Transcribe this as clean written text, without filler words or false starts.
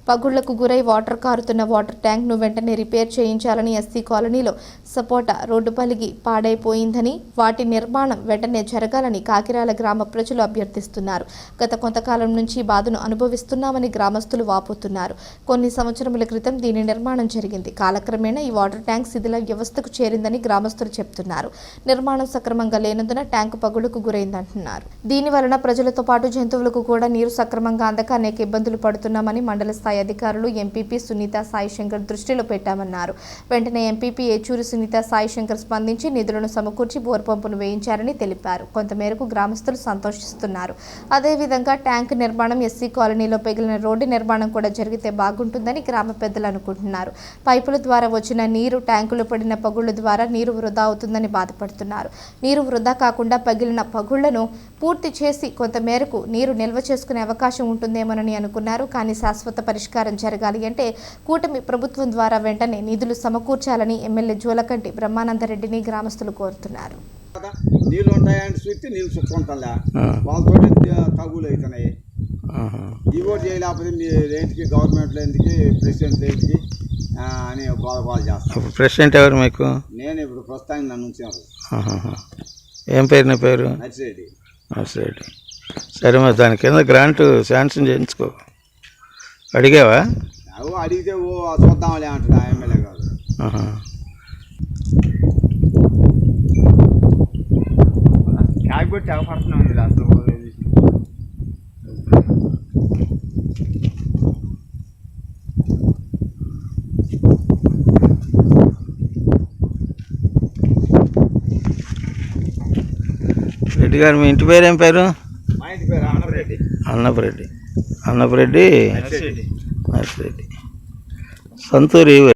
పగుళ్లకు గురై water కారుతున్న water ట్యాంక్ను వెంటనే repair చేయించాలని ఎస్సీ కాలనీలో సపోటా రోడ్డు పలిగి పాడైపోయిందని, వాటి నిర్మాణం వెంటనే జరగాలని కాకిరాల గ్రామ ప్రజలు అభ్యర్థిస్తున్నారు. గత కొంతకాలం నుంచి బాధను అనుభవిస్తున్నామని గ్రామస్తులు వాపోతున్నారు. కొన్ని సంవత్సరముల క్రితం దీని నిర్మాణం జరిగింది. కాలక్రమేణా ఈ వాటర్ ట్యాంక్ శిథిల వ్యవస్థకు చేరిందని గ్రామస్తులు చెబుతున్నారు. నిర్మాణం సక్రమంగా లేనందున ట్యాంకు పగుళ్లకు గురైందంటున్నారు. దీని వలన ప్రజలతో పాటు జంతువులకు కూడా నీరు సక్రమంగా అందక అనేక ఇబ్బందులు పడుతున్నామని మండల స్థాయి అధికారులు ఎంపీపీ సునీత సాయిశంకర్ దృష్టిలో పెట్టామన్నారు. వెంటనే ఎంపీపీ ఏచూరి సునీత సాయిశంకర్ స్పందించి నిధులను సమకూర్చి బోర్ పంపును వేయించారని తెలిపారు. కొంతమేరకు గ్రామస్తులు సంతోషిస్తున్నారు. అదేవిధంగా ట్యాంక్ నిర్మాణం, ఎస్సీ కాలనీలో పెగిలిన రోడ్డు నిర్మాణం కూడా జరిగితే బాగుంటుందని గ్రామ పెద్దలు అనుకుంటున్నారు. పైపుల ద్వారా వచ్చిన నీరు ట్యాంకులో పడిన పగుళ్ల ద్వారా నీరు వృధా అవుతుందని బాధపడుతున్నారు. నీరు వృధా కాకుండా పగిలిన పగుళ్లను పూర్తి చేసి కొంతమేరకు నీరు నిల్వ చేసుకునే అవకాశం ఉంటుందేమోనని అనుకున్నారు. కానీ శాశ్వత పరిష్కారం జరగాలి అంటే కూటమి ప్రభుత్వం ద్వారా వెంటనే నిధులు సమకూర్చాలని ఎమ్మెల్యే జోలకంటి బ్రహ్మానందరెడ్డిని గ్రామస్తులు కోరుతున్నారు. నీళ్ళు ఉంటాయంటే చూస్తే నీళ్ళు చుట్టుకుంటా వాళ్ళతో తగులు అవుతున్నాయి. ఇవోటి చేయలేకపోతే మీ రేంటికి గవర్నమెంట్లో ఎందుకు, ప్రెసిడెంట్ రేంటికి అని బాధ చేస్తాను. ప్రెసిడెంట్ ఎవరు మీకు? నేను ఇప్పుడు ప్రస్తుతానికి నన్ను ఉంచాను. ఏం పేరు? నా పేరు నర్సిరెడ్డి. నర్సిరెడ్డి. సరే, మరి దాని కింద గ్రాంట్ శాంక్షన్ చేయించుకో. అడిగావా? అడిగితే చూద్దాంలే అంటున్నా ఎమ్మెల్యే గారు. కాకపోతే అవపడుతున్నా ఉంది అసలు. రెడ్డి గారు, మీ ఇంటి పేరు ఏం పేరు? మా ఇంటి పేరు అన్నపరెడ్డి. అన్నపరెడ్డి. అన్నపరెడ్డి నర్సిరెడ్డి. సొంతూరు